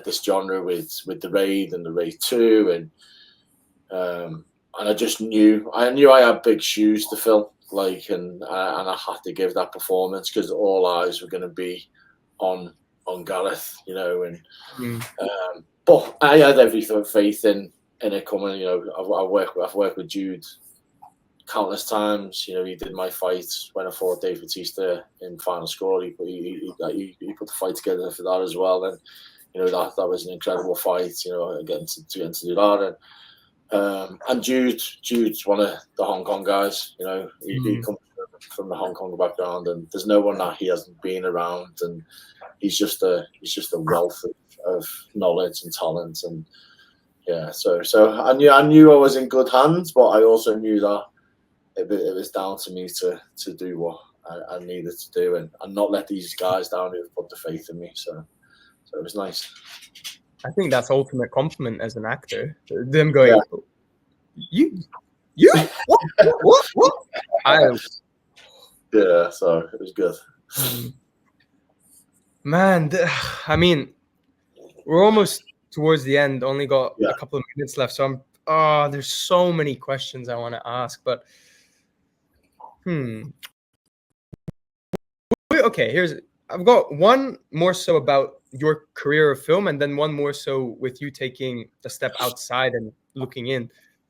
this genre with the Raid and the Raid 2, and I just knew. I had big shoes to fill, and I had to give that performance because all eyes were going to be on Gareth, but I had every faith in it coming. I've worked with Jude countless times. He did my fight when I fought Dave Bautista in Final Score. He put the fight together for that as well, and that was an incredible fight. Getting to do that, and Jude's one of the Hong Kong guys. He comes from the Hong Kong background, and there's no one that he hasn't been around, and he's just a wealth of knowledge and talent, and so I knew I was in good hands, but I also knew that it was down to me to do what I needed to do, and not let these guys down who put the faith in me. So it was nice. I think that's ultimate compliment as an actor. Them going, you, what? Yeah, so it was good. Man, I mean, we're almost towards the end. Only got a couple of minutes left, so there's so many questions I want to ask, but okay, I've got one more so about your career of film, and then one more so with you taking a step outside and looking in.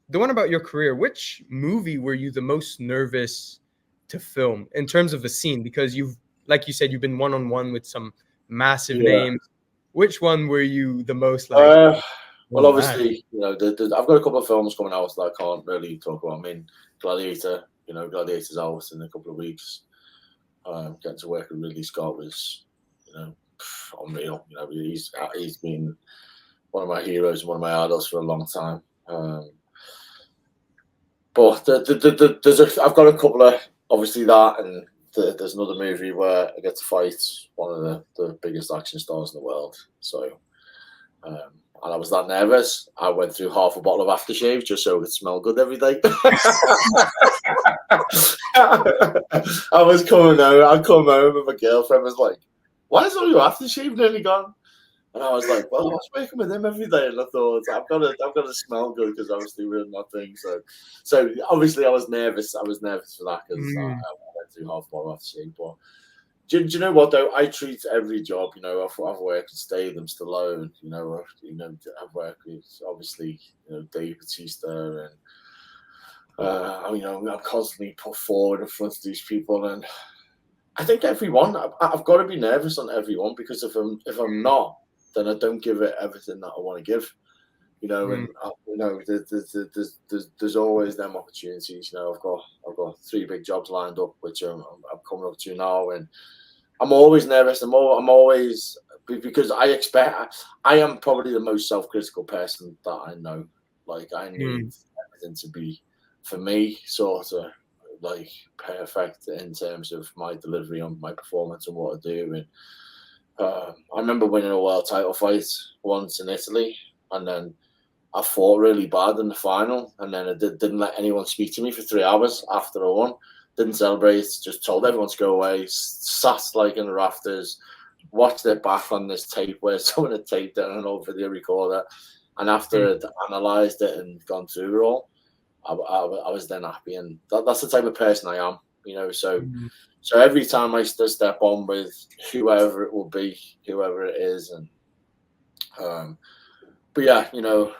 The one about your career, which movie were you the most nervous to film in terms of the scene? Because like you said, you've been one-on-one with some massive names. Which one were you the most like? Well, obviously, I've got a couple of films coming out that I can't really talk about. I mean, Gladiator, Gladiator's out in a couple of weeks. Getting to work with Ridley Scott was, unreal. He's been one of my heroes, one of my idols for a long time. But I've got a couple of, obviously that, and there's another movie where I get to fight one of the biggest action stars in the world. So, and I was that nervous. I went through half a bottle of aftershave just so it would smell good every day. I was coming home. I come home and my girlfriend was like, "Why is all your aftershave nearly gone?" And I was like, "Well, I was working with him every day, and I thought I've got to smell good because obviously we're not thing." So obviously I was nervous. I was nervous for that because I went through half a bottle of aftershave. But do you know what though? I treat every job. I've worked with Statham, Stallone. I've worked with obviously Dave Bautista, and I'm constantly put forward in front of these people, and I think everyone. I've got to be nervous on everyone because if I'm not, then I don't give it everything that I want to give. you know, and there's always them opportunities. You know, I've got 3 big jobs lined up, which I'm coming up to now, and I'm always nervous. I'm always, because I am probably the most self-critical person that I know. Like, I need everything to be, for me, sort of like perfect in terms of my delivery on my performance and what I do. And I remember winning a world title fight once in Italy, and then I fought really bad in the final, and then I didn't let anyone speak to me for 3 hours after I won. Didn't celebrate, just told everyone to go away, sat like in the rafters, watched it back on this tape where someone had taped it on an old video recorder. And after I'd analysed it and gone through it all, I was then happy. And that's the type of person I am, you know. So every time I step on with whoever it will be, whoever it is, and but yeah, you know,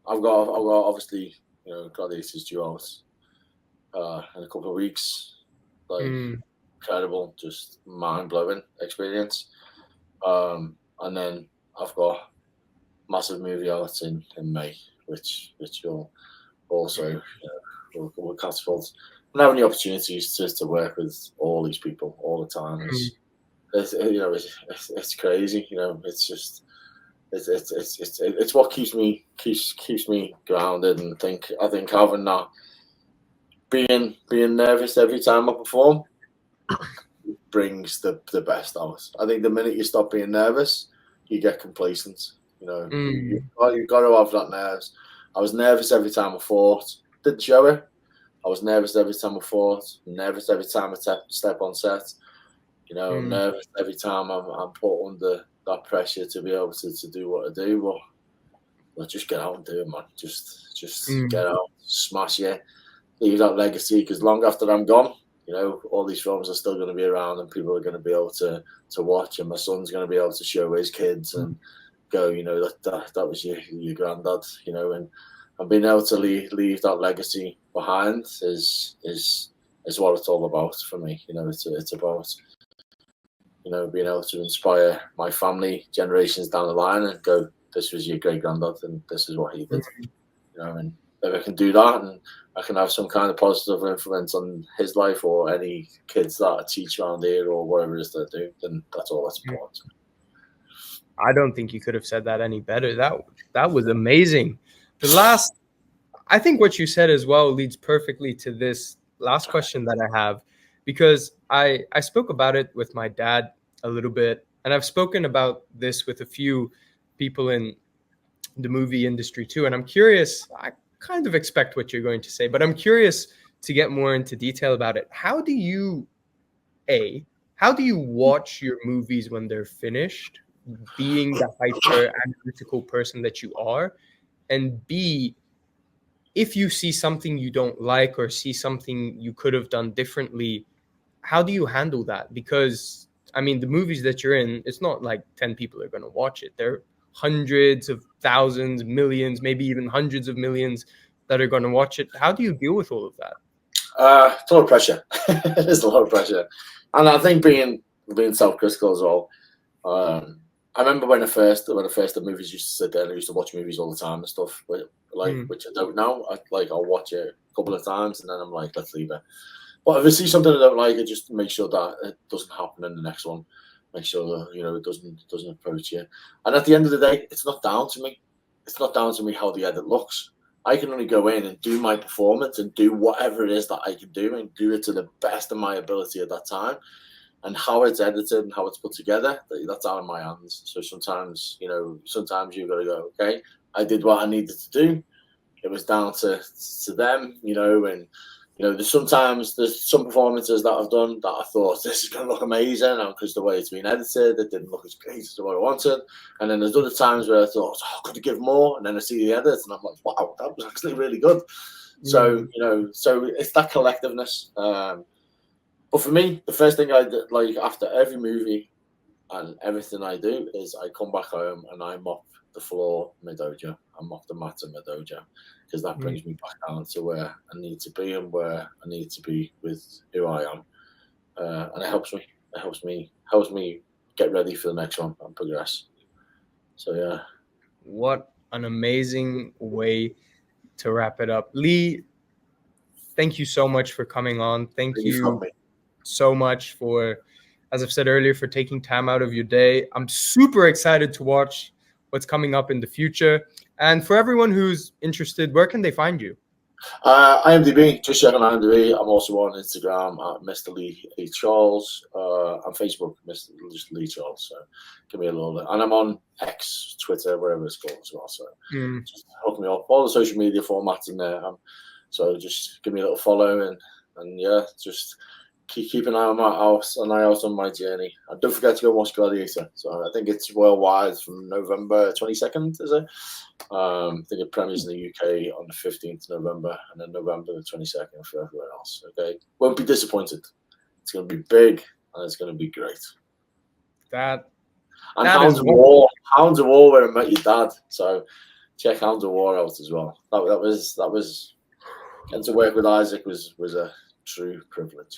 I've got obviously, you know, Gladiators due out in a couple of weeks. Like, incredible, just mind-blowing experience. And then I've got massive movie out in May, which will also will catapult. And having the opportunities to work with all these people all the time is you know, it's crazy. You know, it's just it's what keeps me grounded. And I think having that, being nervous every time I perform, brings the best out. I think the minute you stop being nervous, you get complacent. You know, you've got to have that nerves. I was nervous every time I fought. Didn't show it. I was nervous every time I fought. Nervous every time I step on set. You know, nervous every time I'm put under that pressure to be able to do what I do. But just get out and do it, man. Just get out, smash it, leave that legacy. Because long after I'm gone, you know, all these films are still going to be around, and people are going to be able to watch, and my son's going to be able to show his kids and go, you know, that was your granddad, you know, and being able to leave that legacy behind is what it's all about for me. You know, it's about, you know, being able to inspire my family generations down the line and go, this was your great granddad and this is what he did. You know, and if I can do that and I can have some kind of positive influence on his life or any kids that I teach around here or whatever it is that I do, then that's all that's important. I don't think you could have said that any better. That was amazing. I think what you said as well leads perfectly to this last question that I have, because I spoke about it with my dad a little bit, and I've spoken about this with a few people in the movie industry too. And I'm curious, I kind of expect what you're going to say, but I'm curious to get more into detail about it. How do you watch your movies when they're finished, being the hyper analytical person that you are? And B, if you see something you don't like or see something you could have done differently, how do you handle that? Because, I mean, the movies that you're in, it's not like 10 people are going to watch it. There are hundreds of thousands, millions, maybe even hundreds of millions that are going to watch it. How do you deal with all of that? It's a lot of pressure. There's a lot of pressure. And I think being self-critical as well. I remember when I first did movies, used to sit there and I used to watch movies all the time and stuff, but which I don't now. I'll watch it a couple of times and then I'm like, let's leave it. But if I see something I don't like, I just make sure that it doesn't happen in the next one. Make sure that, you know, it doesn't approach you. And at the end of the day, it's not down to me. It's not down to me how the edit looks. I can only go in and do my performance and do whatever it is that I can do and do it to the best of my ability at that time. And how it's edited and how it's put together, that's out of my hands. So sometimes you've got to go, okay, I did what I needed to do. It was down to them, you know, and you know, there's some performances that I've done that I thought this is going to look amazing, because the way it's been edited, it didn't look as great as what I wanted. And then there's other times where I thought, oh, could I give more? And then I see the edits and I'm like, wow, that was actually really good. So, you know, so it's that collectiveness. But for me, the first thing I did, like after every movie and everything I do, is I come back home and I mop the floor in my dojo. I mop the mat in my dojo, because that brings me back down to where I need to be and where I need to be with who I am, and it helps me. It helps me get ready for the next one and progress. So yeah. What an amazing way to wrap it up. Lee, thank you so much for coming on. Thank you so much for, as I've said earlier, for taking time out of your day. I'm super excited to watch what's coming up in the future. And for everyone who's interested, where can they find you? IMDb, just check on IMDb. I'm also on Instagram at Mr. Lee Charles, and Facebook, Mr. Lee Charles. So give me a little bit. And I'm on X, Twitter, wherever it's called as well. So just hook me up. All the social media formats in there. So just give me a little follow and yeah, just keep an eye on on my journey. And don't forget to go watch Gladiator. So I think it's worldwide from November 22nd, is it? I think it premieres in the UK on the 15th of November, and then November the 22nd for everywhere else. Okay, won't be disappointed. It's going to be big and it's going to be great. Hounds of War, where I met your dad. So check Hounds of War out as well. That was getting to work with Isaac was a true privilege.